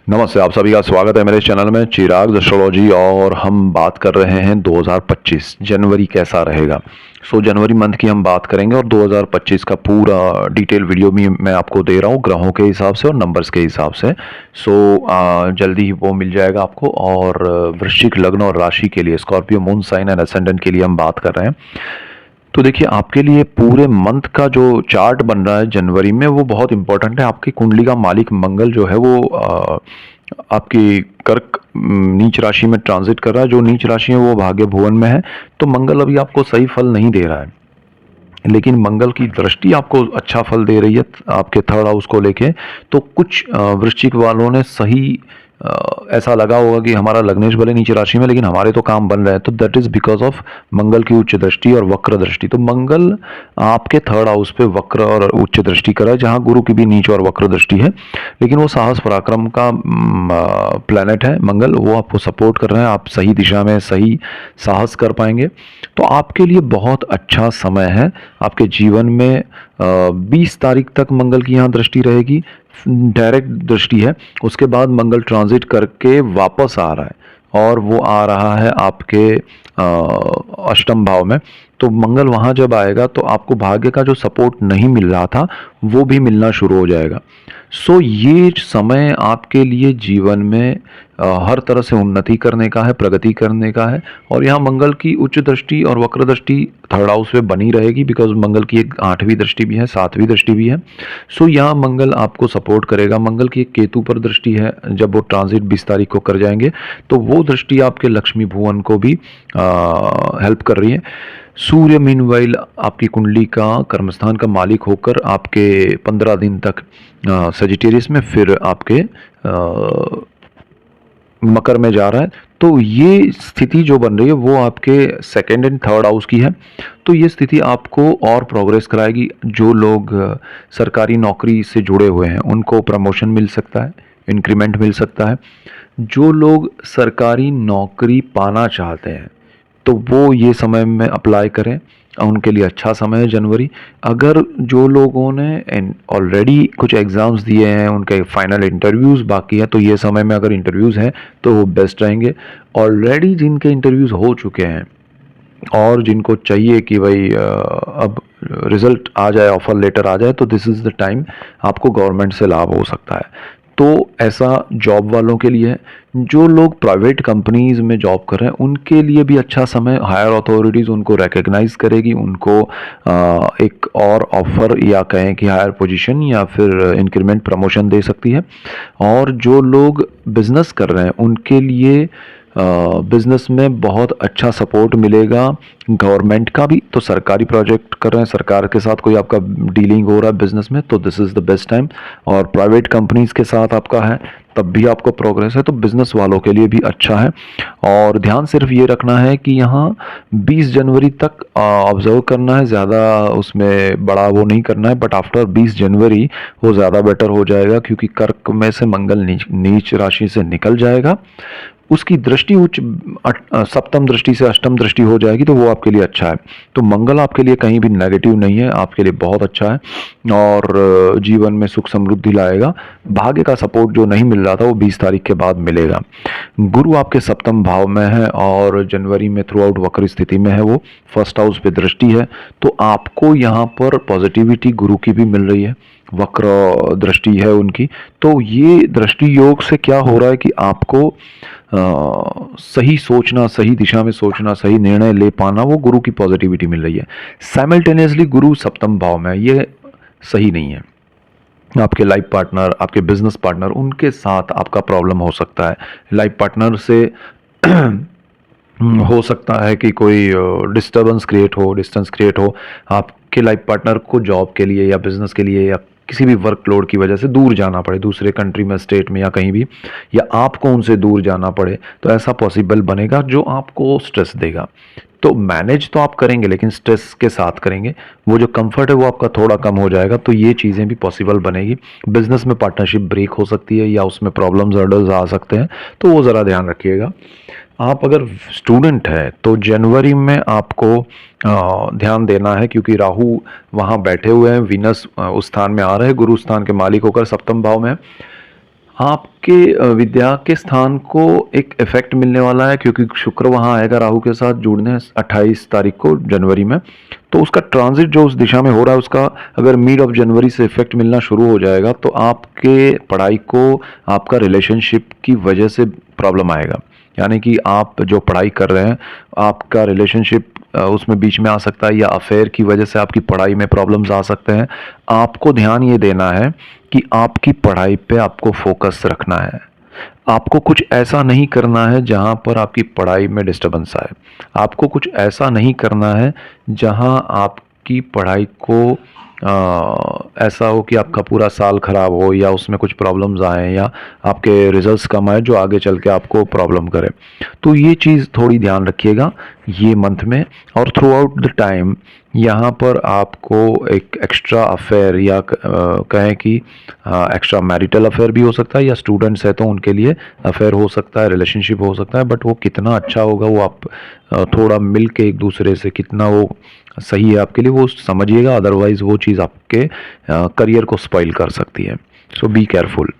नमस्ते, आप सभी का स्वागत है मेरे चैनल में चिराग एस्ट्रोलॉजी। और हम बात कर रहे हैं 2025 जनवरी कैसा रहेगा। जनवरी मंथ की हम बात करेंगे और 2025 का पूरा डिटेल वीडियो भी मैं आपको दे रहा हूँ ग्रहों के हिसाब से और नंबर्स के हिसाब से। जल्दी ही वो मिल जाएगा आपको। और वृश्चिक लग्न और राशि के लिए Scorpio moon sign and ascendant के लिए हम बात कर रहे हैं। तो देखिए, आपके लिए पूरे मंथ का जो चार्ट बन रहा है जनवरी में वो बहुत इंपॉर्टेंट है। आपकी कुंडली का मालिक मंगल जो है वो आपकी कर्क नीच राशि में ट्रांजिट कर रहा है। जो नीच राशि है वो भाग्य भुवन में है। तो मंगल अभी आपको सही फल नहीं दे रहा है, लेकिन मंगल की दृष्टि आपको अच्छा फल दे रही है आपके थर्ड हाउस को लेके। तो कुछ वृश्चिक वालों ने सही ऐसा लगा होगा कि हमारा लग्नेश भले नीचे राशि में लेकिन हमारे तो काम बन रहे हैं। तो दैट इज बिकॉज ऑफ मंगल की उच्च दृष्टि और वक्र दृष्टि। तो मंगल आपके थर्ड हाउस पे वक्र और उच्च दृष्टि कर रहा है, जहां गुरु की भी नीच और वक्र दृष्टि है। लेकिन वो साहस पराक्रम का प्लैनेट है मंगल, वो आपको सपोर्ट कर रहे हैं। आप सही दिशा में सही साहस कर पाएंगे। तो आपके लिए बहुत अच्छा समय है। आपके जीवन में 20 तारीख तक मंगल की यहाँ दृष्टि रहेगी, डायरेक्ट दृष्टि है। उसके बाद मंगल ट्रांजिट करके वापस आ रहा है और वो आ रहा है आपके अष्टम भाव में। तो मंगल वहाँ जब आएगा तो आपको भाग्य का जो सपोर्ट नहीं मिल रहा था वो भी मिलना शुरू हो जाएगा। ये समय आपके लिए जीवन में हर तरह से उन्नति करने का है, प्रगति करने का है। और यहाँ मंगल की उच्च दृष्टि और वक्र दृष्टि थर्ड हाउस में बनी रहेगी, बिकॉज मंगल की एक 8वीं दृष्टि भी है, 7वीं दृष्टि भी है। यहाँ मंगल आपको सपोर्ट करेगा। मंगल की एक केतु पर दृष्टि है, जब वो ट्रांजिट 20 तारीख को कर जाएंगे तो वो दृष्टि आपके लक्ष्मी भुवन को भी हेल्प कर रही है। सूर्य मीनवाइल आपकी कुंडली का कर्मस्थान का मालिक होकर आपके 15 दिन तक सजिटेरियस में, फिर आपके मकर में जा रहा है। तो ये स्थिति जो बन रही है वो आपके सेकेंड एंड थर्ड हाउस की है। तो ये स्थिति आपको और प्रोग्रेस कराएगी। जो लोग सरकारी नौकरी से जुड़े हुए हैं उनको प्रमोशन मिल सकता है, इंक्रीमेंट मिल सकता है। जो लोग सरकारी नौकरी पाना चाहते हैं तो वो ये समय में अप्लाई करें, उनके लिए अच्छा समय है जनवरी। अगर जो लोगों ने ऑलरेडी कुछ एग्ज़ाम्स दिए हैं, उनके फाइनल इंटरव्यूज़ बाकी है, तो ये समय में अगर इंटरव्यूज़ हैं तो वो बेस्ट रहेंगे। ऑलरेडी जिनके इंटरव्यूज़ हो चुके हैं और जिनको चाहिए कि भाई अब रिजल्ट आ जाए, ऑफर लेटर आ जाए, तो दिस इज़ द टाइम आपको गवर्नमेंट से लाभ हो सकता है। तो ऐसा जॉब वालों के लिए है। जो लोग प्राइवेट कंपनीज में जॉब कर रहे हैं उनके लिए भी अच्छा समय। हायर अथॉरिटीज़ उनको रिकग्नाइज करेगी, उनको एक और ऑफर या कहें कि हायर पोजीशन या फिर इंक्रीमेंट प्रमोशन दे सकती है। और जो लोग बिजनेस कर रहे हैं उनके लिए बिजनेस में बहुत अच्छा सपोर्ट मिलेगा गवर्नमेंट का भी। तो सरकारी प्रोजेक्ट कर रहे हैं, सरकार के साथ कोई आपका डीलिंग हो रहा है बिजनेस में, तो this is the best time. और प्राइवेट कंपनीज के साथ आपका है तब भी आपको प्रोग्रेस है, तो बिजनेस वालों के लिए भी अच्छा है। और ध्यान सिर्फ ये रखना है कि यहाँ 20 जनवरी तक ऑब्जर्व करना है, ज़्यादा उसमें बड़ा वो नहीं करना है। बट आफ्टर 20 जनवरी वो ज़्यादा बेटर हो जाएगा, क्योंकि कर्क में से मंगल नीच राशि से निकल जाएगा। उसकी दृष्टि सप्तम दृष्टि से अष्टम दृष्टि हो जाएगी, तो वो आपके लिए अच्छा है। तो मंगल आपके लिए कहीं भी नेगेटिव नहीं है, आपके लिए बहुत अच्छा है और जीवन में सुख समृद्धि लाएगा। भाग्य का सपोर्ट जो नहीं मिल रहा था वो 20 तारीख के बाद मिलेगा। गुरु आपके सप्तम भाव में है और जनवरी में थ्रू आउट वक्र स्थिति में है, वो फर्स्ट हाउस पे दृष्टि है। तो आपको यहाँ पर पॉजिटिविटी गुरु की भी मिल रही है, वक्र दृष्टि है उनकी। तो ये दृष्टि योग से क्या हो रहा है कि आपको सही सोचना, सही दिशा में सोचना, सही निर्णय ले पाना, वो गुरु की पॉजिटिविटी मिल रही है। साइमल्टेनियसली गुरु सप्तम भाव में, ये सही नहीं है। आपके लाइफ पार्टनर, आपके बिजनेस पार्टनर, उनके साथ आपका प्रॉब्लम हो सकता है। लाइफ पार्टनर से हो सकता है कि कोई डिस्टर्बेंस क्रिएट हो, डिस्टेंस क्रिएट हो। आपके लाइफ पार्टनर को जॉब के लिए या बिजनेस के लिए या किसी भी वर्कलोड की वजह से दूर जाना पड़े, दूसरे कंट्री में, स्टेट में या कहीं भी, या आपको उनसे दूर जाना पड़े, तो ऐसा पॉसिबल बनेगा जो आपको स्ट्रेस देगा। तो मैनेज तो आप करेंगे लेकिन स्ट्रेस के साथ करेंगे। वो जो कंफर्ट है वो आपका थोड़ा कम हो जाएगा, तो ये चीज़ें भी पॉसिबल बनेगी। बिजनेस में पार्टनरशिप ब्रेक हो सकती है या उसमें प्रॉब्लम्स हर्डल्स आ सकते हैं, तो वो ज़रा ध्यान रखिएगा। आप अगर स्टूडेंट है तो जनवरी में आपको ध्यान देना है, क्योंकि राहु वहाँ बैठे हुए हैं, वीनस उस स्थान में आ रहे हैं, गुरु स्थान के मालिक होकर सप्तम भाव में। आपके विद्या के स्थान को एक इफ़ेक्ट मिलने वाला है क्योंकि शुक्र वहाँ आएगा राहु के साथ जुड़ने 28 तारीख को जनवरी में। तो उसका ट्रांज़िट जो उस दिशा में हो रहा है उसका अगर मिड ऑफ जनवरी से इफ़ेक्ट मिलना शुरू हो जाएगा तो आपके पढ़ाई को आपका रिलेशनशिप की वजह से प्रॉब्लम आएगा। यानी कि आप जो पढ़ाई कर रहे हैं, आपका रिलेशनशिप उसमें बीच में आ सकता है या अफेयर की वजह से आपकी पढ़ाई में प्रॉब्लम्स आ सकते हैं। आपको ध्यान ये देना है कि आपकी पढ़ाई पे आपको फोकस रखना है। आपको कुछ ऐसा नहीं करना है जहाँ पर आपकी पढ़ाई में डिस्टर्बेंस आए। आपको कुछ ऐसा नहीं करना है जहाँ आपकी पढ़ाई को ऐसा हो कि आपका पूरा साल ख़राब हो या उसमें कुछ प्रॉब्लम्स आएँ या आपके रिजल्ट्स कम आए जो आगे चल के आपको प्रॉब्लम करे। तो ये चीज़ थोड़ी ध्यान रखिएगा ये मंथ में। और थ्रू आउट द टाइम यहाँ पर आपको एक एक्स्ट्रा अफेयर या कहें कि एक्स्ट्रा मैरिटल अफेयर भी हो सकता है या स्टूडेंट्स है तो उनके लिए अफेयर हो सकता है, रिलेशनशिप हो सकता है। बट वो कितना अच्छा होगा वो आप थोड़ा मिल के एक दूसरे से कितना वो सही है आपके लिए वो समझिएगा, अदरवाइज़ वो चीज़ आपके करियर को स्पॉइल कर सकती है। सो बी केयरफुल।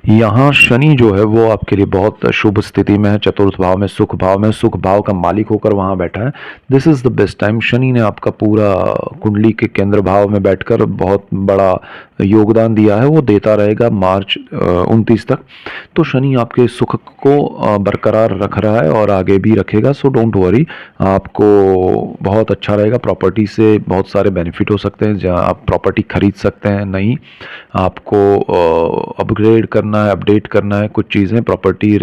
यहाँ शनि जो है वो आपके लिए बहुत शुभ स्थिति में है, चतुर्थ भाव में, सुख भाव में, सुख भाव का मालिक होकर वहाँ बैठा है। This is the best time. Shani ने आपका पूरा कुंडली के केंद्र भाव में बैठकर बहुत बड़ा योगदान दिया है, वो देता रहेगा मार्च 29 तक। तो शनि आपके सुख को बरकरार रख रहा है और आगे भी रखेगा। सो डोंट वरी, आपको बहुत अच्छा रहेगा। प्रॉपर्टी से बहुत सारे बेनिफिट हो सकते हैं, जहाँ आप प्रॉपर्टी खरीद सकते हैं। नहीं, आपको अपग्रेड करना है, अपडेट करना है कुछ चीज़ें, प्रॉपर्टी,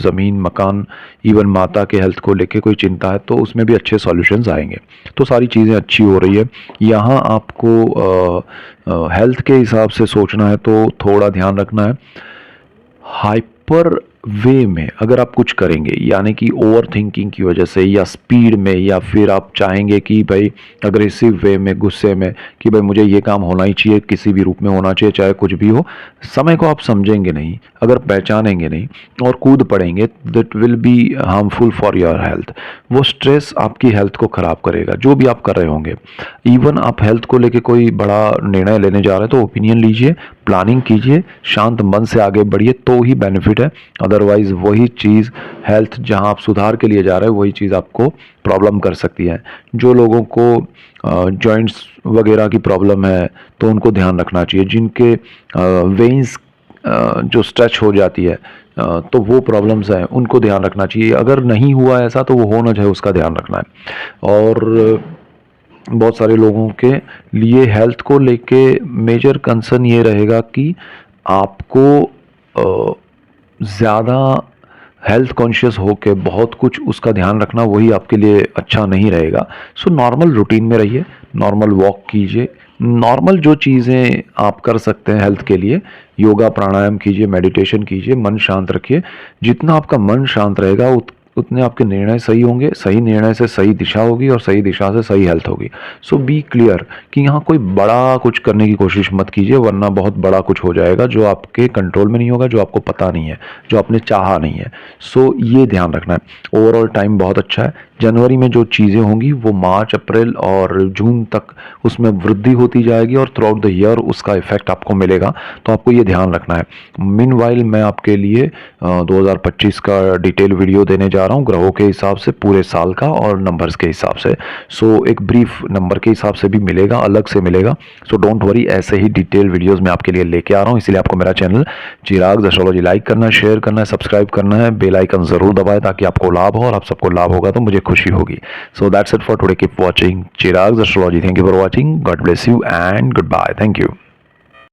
ज़मीन, मकान, इवन माता के हेल्थ को लेके कोई चिंता है तो उसमें भी अच्छे सॉल्यूशंस आएंगे। तो सारी चीज़ें अच्छी हो रही है। यहाँ आपको हेल्थ के हिसाब से सोचना है तो थोड़ा ध्यान रखना है। हाइपर वे में अगर आप कुछ करेंगे यानी कि ओवर थिंकिंग की वजह से या स्पीड में या फिर आप चाहेंगे कि भाई अग्रेसिव वे में, गुस्से में कि भाई मुझे ये काम होना ही चाहिए, किसी भी रूप में होना चाहिए, चाहे कुछ भी हो, समय को आप समझेंगे नहीं, अगर पहचानेंगे नहीं और कूद पड़ेंगे, that will be harmful for your health. वो स्ट्रेस आपकी हेल्थ को ख़राब करेगा जो भी आप कर रहे होंगे। इवन आप हेल्थ को लेके कोई बड़ा निर्णय लेने जा रहे हैं तो ओपिनियन लीजिए, प्लानिंग कीजिए, शांत मन से आगे बढ़िए तो ही बेनिफिट है। अदरवाइज वही चीज़ हेल्थ जहां आप सुधार के लिए जा रहे हैं वही चीज़ आपको प्रॉब्लम कर सकती है। जो लोगों को जॉइंट्स वगैरह की प्रॉब्लम है तो उनको ध्यान रखना चाहिए। जिनके वेन्स जो स्ट्रेच हो जाती है तो वो प्रॉब्लम्स हैं उनको ध्यान रखना चाहिए। अगर नहीं हुआ ऐसा तो वो हो ना जाए उसका ध्यान रखना है। और बहुत सारे लोगों के लिए हेल्थ को लेके मेजर कंसर्न ये रहेगा कि आपको ज़्यादा हेल्थ कॉन्शियस होके बहुत कुछ उसका ध्यान रखना वही आपके लिए अच्छा नहीं रहेगा। सो नॉर्मल रूटीन में रहिए, नॉर्मल वॉक कीजिए, नॉर्मल जो चीज़ें आप कर सकते हैं हेल्थ के लिए, योगा प्राणायाम कीजिए, मेडिटेशन कीजिए, मन शांत रखिए। जितना आपका मन शांत रहेगा उतने आपके निर्णय सही होंगे, सही निर्णय से सही दिशा होगी और सही दिशा से सही हेल्थ होगी। सो बी क्लियर कि यहाँ कोई बड़ा कुछ करने की कोशिश मत कीजिए वरना बहुत बड़ा कुछ हो जाएगा जो आपके कंट्रोल में नहीं होगा, जो आपको पता नहीं है, जो आपने चाहा नहीं है। सो ये ध्यान रखना है। ओवरऑल टाइम बहुत अच्छा है। जनवरी में जो चीज़ें होंगी वो मार्च, अप्रैल और जून तक उसमें वृद्धि होती जाएगी और थ्रू आउट द ईयर उसका इफेक्ट आपको मिलेगा। तो आपको ये ध्यान रखना है। मीनवाइल मैं आपके लिए 2025 का डिटेल वीडियो देने जा रहा हूँ ग्रहों के हिसाब से, पूरे साल का और नंबर्स के हिसाब से। सो एक ब्रीफ नंबर के हिसाब से भी मिलेगा, अलग से मिलेगा। सो डोंट वरी, ऐसे ही डिटेल वीडियोस मैं आपके लिए लेके आ रहा हूँ। इसलिए आपको मेरा चैनल चिराग एस्ट्रोलॉजी लाइक करना है, शेयर करना है, सब्सक्राइब करना है, बेल आइकन जरूर दबाएं ताकि आपको लाभ हो और आप सबको लाभ होगा तो मुझे खुशी होगी। So that's it for today. Keep watching Chirag astrology. Thank you for watching. God bless you and goodbye. Thank you.